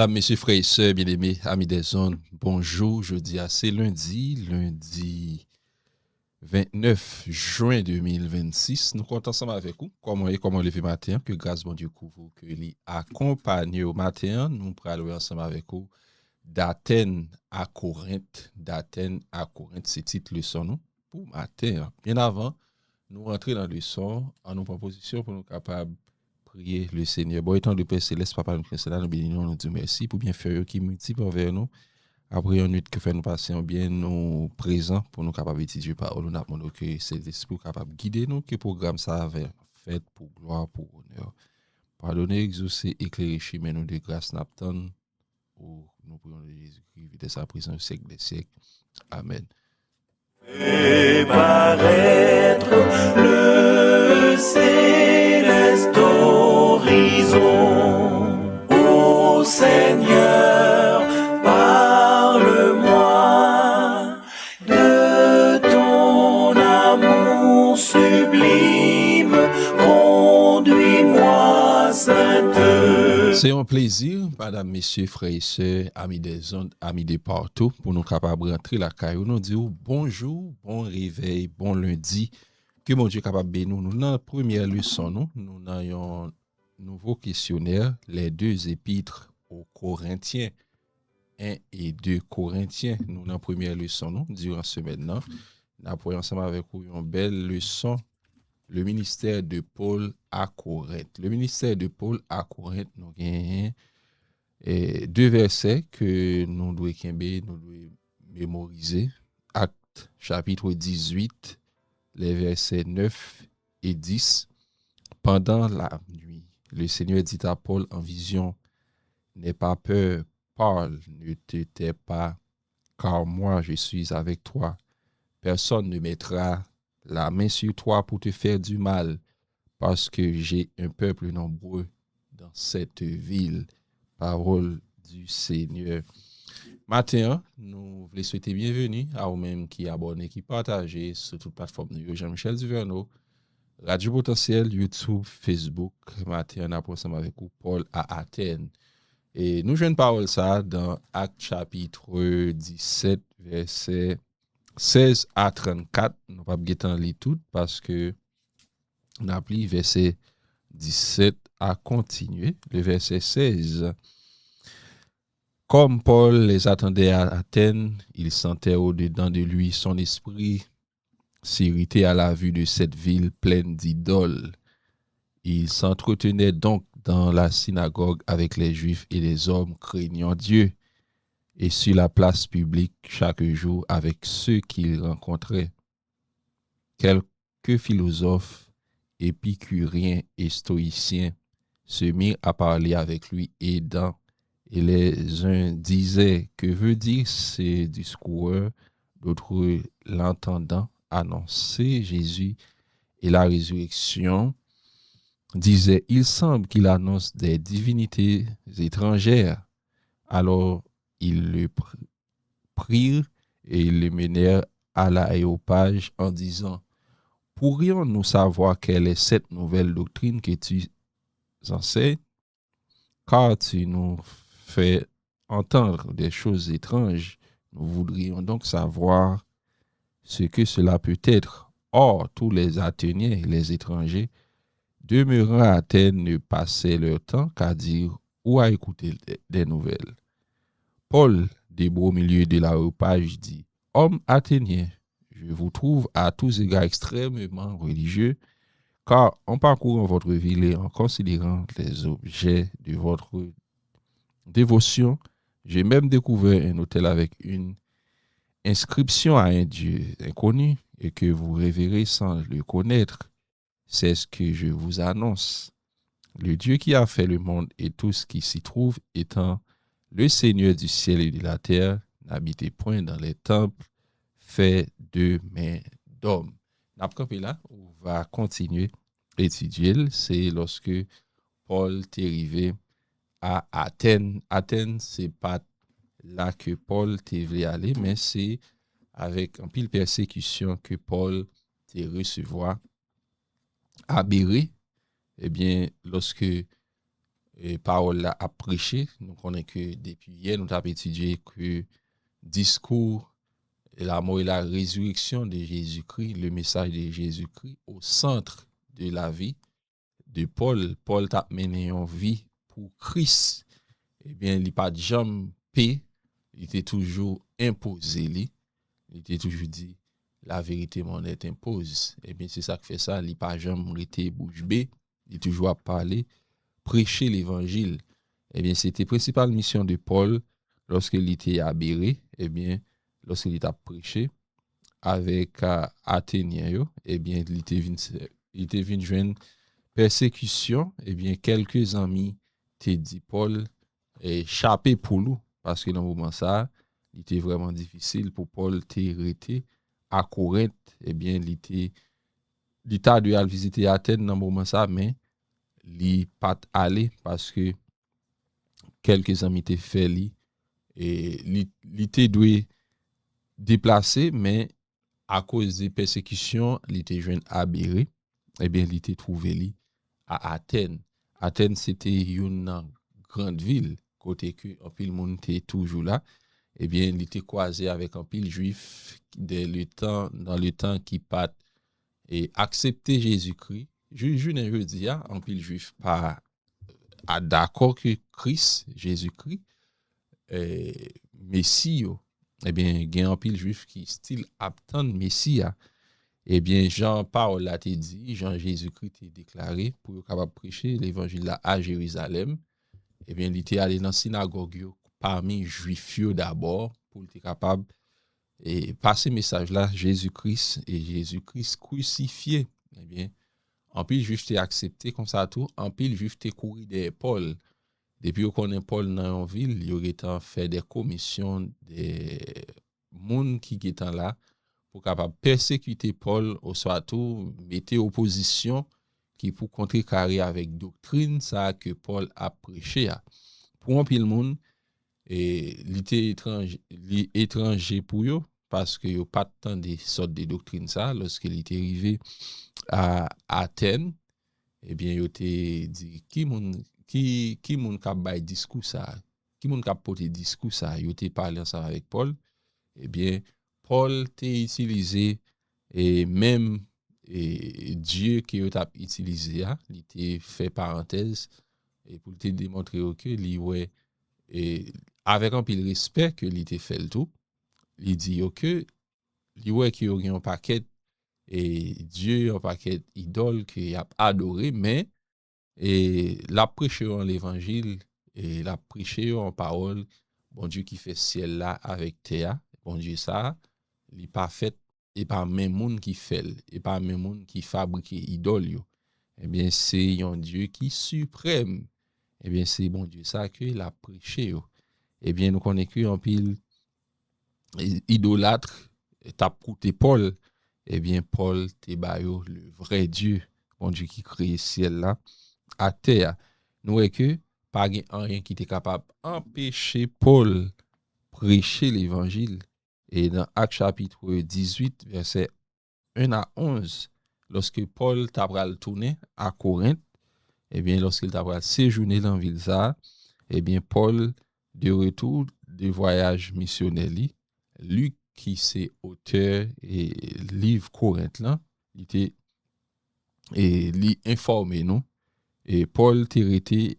Madame, Messieurs, frères et sœurs, bien-aimés, amis des zones, bonjour. Jeudi, c'est lundi 29 juin 2026. Nous comptons ensemble avec vous. Comment lever matin, que grâce bon Dieu couvre, que l'y accompagne au matin. Nous parlons ensemble avec vous d'Athènes à Corinthe. D'Athènes à Corinthe, c'est titre leçon nous pour matin. Bien avant, nous rentrons dans le leçon en nos propositions pour nous capables prier le Seigneur. Bon, étant de Père Céleste, Papa, nous cela, nous bénissons, nous disons merci pour bien faire qui multiplie envers nous. Après une nuit que fait nous passer en bien, nous présents pour nous capables d'étudier parole. Nous avons que c'est l'Esprit capable de guider nous, que le programme ça avait fait pour gloire, pour honneur. Pardonnez, exaucer, éclairer, chemin nous de grâce, n'attend pour nous prions de Jésus-Christ, de sa présence au siècle des siècles. Amen. Et paraître le céleste horizon. Ô Seigneur, parle-moi de ton amour sublime, conduis-moi, Sainte. C'est un plaisir, madame, messieurs, frères et sœurs, amis des ondes, amis de partout, pour nous capables de rentrer la caillou. Nous disons bonjour, bon réveil, bon lundi. Que mon Dieu capable de nous. Nous, dans la première leçon, nous avons un nouveau questionnaire, les deux épîtres aux Corinthiens, 1 et 2 Corinthiens. Nous, dans la première leçon, durant ce semaine-là, nous avons ensemble avec vous une belle leçon. Le ministère de Paul à Corinthe. Le ministère de Paul à Corinthe, nous avons deux versets que nous devons mémoriser. Acte chapitre 18, les versets 9 et 10. Pendant la nuit, le Seigneur dit à Paul en vision, n'aie pas peur, parle, ne te tais pas, car moi je suis avec toi. Personne ne mettra la main sur toi pour te faire du mal, parce que j'ai un peuple nombreux dans cette ville. Parole du Seigneur. Matin, nous voulons souhaiter bienvenue à vous-même qui abonnez, qui partagez sur toute plateforme de Jean-Michel Duverneau, Radio Potentiel, YouTube, Facebook. Matin, on a ensemble avec vous, Paul à Athènes. Et nous jouons une parole ça dans Acte chapitre 17, verset 16 à 34. Nous ne pouvons pas lire tout parce que on a appelé verset 17 à continuer. Le verset 16. Comme Paul les attendait à Athènes, il sentait au-dedans de lui son esprit s'irriter à la vue de cette ville pleine d'idoles. Il s'entretenait donc dans la synagogue avec les Juifs et les hommes craignant Dieu, et sur la place publique chaque jour avec ceux qu'il rencontrait. Quelques philosophes, épicuriens et stoïciens se mirent à parler avec lui et les uns disaient que veut dire ces discours, d'autres l'entendant annoncer Jésus et la résurrection disaient il semble qu'il annonce des divinités étrangères. Alors ils le prirent et le menèrent à l'aréopage en disant pourrions-nous savoir quelle est cette nouvelle doctrine que tu enseignes, car tu nous fais entendre des choses étranges. Nous voudrions donc savoir ce que cela peut être. Or, tous les Athéniens et les étrangers demeurant à Athènes ne passaient leur temps qu'à dire ou à écouter des nouvelles. Paul, debout au milieu de l'aréopage, dit « Hommes athéniens, je vous trouve à tous égards extrêmement religieux, car en parcourant votre ville et en considérant les objets de votre dévotion, j'ai même découvert un autel avec une inscription à un Dieu inconnu et que vous révérez sans le connaître. C'est ce que je vous annonce. Le Dieu qui a fait le monde et tout ce qui s'y trouve étant le Seigneur du ciel et de la terre, n'habitez point dans les temples faits de mains d'hommes. N'après là, on va continuer à étudier. C'est lorsque Paul est arrivé à Athènes. Athènes, c'est pas là que Paul voulu aller, mais c'est avec un pile persécution que Paul te recevoir à Bérée. Eh bien, lorsque parole là à prêcher. Nous connaissons que depuis hier, nous avons étudié que discours, la mort et la résurrection de Jésus-Christ, le message de Jésus-Christ au centre de la vie de Paul. Paul t'a mené en vie pour Christ. Eh bien, il n'a pas de jamais paix, il était toujours imposé, il était toujours dit, la vérité m'en est impose. Eh bien, c'est ça qui fait ça, il n'a pas jamais été bouche bée, il toujours à parler, prêcher l'évangile. Eh bien, c'était la principale mission de Paul lorsqu'il était à Bérée, eh bien, lorsqu'il était à prêcher avec Athéniens, eh bien, il était venu joindre persécution, eh bien, quelques amis t'ont dit Paul échappé pour nous, parce que dans le moment ça, il était vraiment difficile pour Paul t'arrêter à Corinthe, eh bien, il t'a dû aller visiter Athènes dans le moment ça, mais il pas allé parce que quelques amis t'ont fait lui et il était dû déplacer, mais à cause des persécutions, il était jeune à Bérée, eh bien, il était trouvé lui à Athènes. Athènes, c'était une grande ville, côté que un pile monde était toujours là. Eh bien, il était croisé avec un pile juif dans le temps qui pas et accepter Jésus-Christ. Je dis, un pile juif pas d'accord que Christ, Jésus-Christ, Messie, eh bien, il y a un pile juif qui style attend Messie. Eh bien, Jean-Paul l'a dit, Jean-Jésus-Christ t'a déclaré pour être capable de prêcher l'évangile là à Jérusalem. Eh bien, il était allé dans la synagogue parmi les Juifs d'abord pour être capable de passer le message là, Jésus-Christ et Jésus-Christ crucifié. Eh bien, en pile Juif t'a accepté comme ça tout, en pile Juif t'a couru des Paul. Depuis qu'on est Paul dans une ville, il y aurait fait des commissions des gens qui étaient là pour capable persécuter Paul au soit tout mettre opposition qui pour contrecarrer avec doctrine ça que Paul a prêché pour un pile monde et il était étranger pour eux parce que yo pas tant des sortes de doctrines ça lorsqu'il était arrivé à Athènes eh bien yo te dit qui moun k'ap bay discours ça qui moun k'ap porter discours ça yo te parlé ensemble avec Paul eh bien Paul t'a utilisé et même Dieu qui a utilisé, il t'a fait parenthèse et pour te démontrer que lui ouais et avec un peu de respect que il t'a fait le tout, il dit que lui ouais qui a un paquet et Dieu un paquet idole qu'il a adoré mais et la prêcher en l'évangile et la prêcher en parole bon Dieu qui fait ciel là avec terre bon Dieu ça il pas fait et pas même monde qui fait et pas même monde qui fabrique idole yo eh bien c'est un Dieu qui suprême eh bien c'est bon Dieu ça que la prêché yo eh bien nous connaissons que en pile idolâtre t'a coûté Paul eh bien Paul te ba yo le vrai Dieu bon Dieu qui crée ciel là à terre nous est que pas rien qui était capable empêcher Paul prêcher l'évangile et dans Actes chapitre 18 verset 1 à 11 lorsque Paul t'a pral tourner à Corinthe eh bien lorsqu'il t'a pral séjourner dans ville ça eh bien Paul de retour de voyage missionnaire Luc qui c'est auteur et livre Corinthe là il était et lui informé nous et Paul t'est resté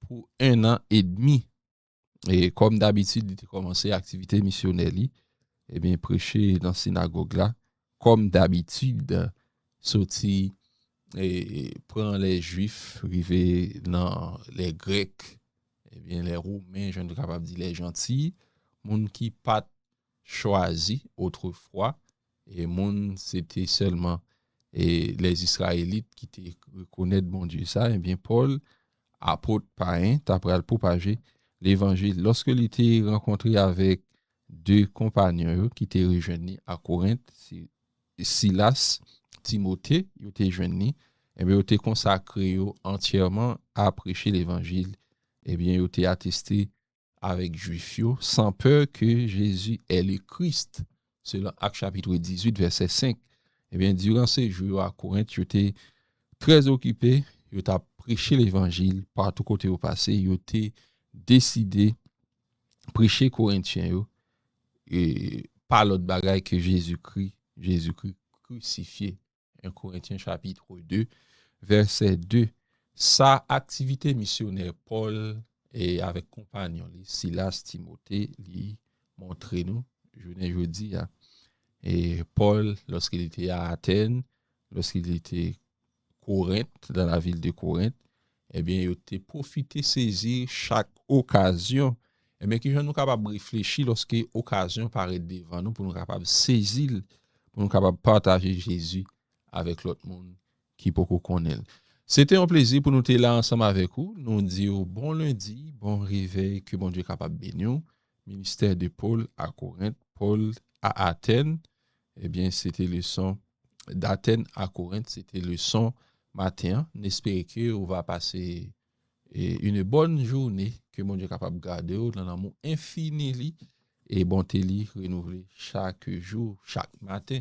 pour 1 an et demi et comme d'habitude il a commencé activité missionnaire eh bien prêcher dans synagogue là comme d'habitude sorti et prend les juifs river dans les grecs eh bien les romains je ne suis capable de dire les gentils monde qui pas choisi autrefois et monde c'était seulement et les israélites qui te reconnaissent bon Dieu ça eh bien Paul apôtre païen t'a pral propager l'évangile lorsque il était rencontré avec deux compagnons qui étaient rejoints à Corinthe, Silas, Timothée, ils étaient rejoints, et bien ils étaient consacrés entièrement à prêcher l'évangile. Et bien ils étaient attestés avec juifs sans peur que Jésus est le Christ. Selon Actes chapitre 18 verset 5. Et bien durant ces jours à Corinthe, ils étaient très occupés, ils étaient prêcher l'évangile partout côté au passé, ils ont décidé prêcher Corinthiens yo, et pas l'autre bagaille que Jésus-Christ crucifié. 1 Corinthiens chapitre 2, verset 2. Sa activité missionnaire, Paul et avec compagnon, Silas, Timothée, lui montre nous, je dis, et Paul, lorsqu'il était à Athènes, lorsqu'il était Corinthe, dans la ville de Corinthe, eh bien, il a profité, saisir chaque occasion. Eh bien, que nous sommes capables de réfléchir lorsque occasion paraît devant nous, pour nous capables de saisir, pour nous capables de partager Jésus avec l'autre monde qui peut connaître. C'était un plaisir pour nous être là ensemble avec vous. Nous disons bon lundi, bon réveil, que bon Dieu est capable de bénir. Ministère de Paul à Corinthe, Paul à Athènes. Eh bien, c'était le son d'Athènes à Corinthe, c'était le son matin. N'espérez que on va passer une bonne journée, que mon Dieu est capable de garder dans l'amour infini et bonté renouvelée chaque jour, chaque matin.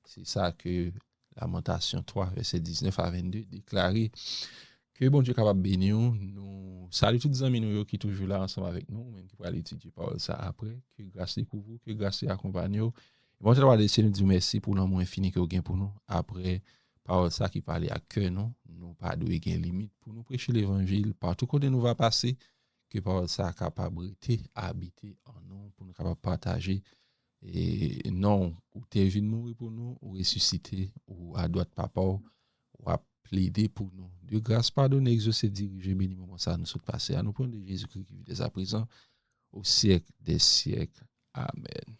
C'est ça que Lamentation 3, verset 19 à 22 déclaré. Que bon Dieu est capable de bénir nous. Salut tous les amis qui sont toujours là ensemble avec nous, même qui vont aller étudier parole ça après. Que grâce pour vous, que grâce accompagne nous. Bon, je vais laisser nous dire merci pour l'amour infini que vous avez pour nous. Après, parole ça qui parlait à cœur, nous pas de limite pour nous prêcher l'évangile partout où nous va passer. Que parole ça capable de habiter en nous, pour nous capable partager. Et non, ou t'es venu mourir pour nous, ou ressusciter, ou à droite papa, ou à plaider pour nous. De grâce, pardonne, exaucer, diriger, béni, moment ça nous sommes passés à nous prendre de Jésus-Christ qui vit dès à présent, au siècle des siècles. Amen.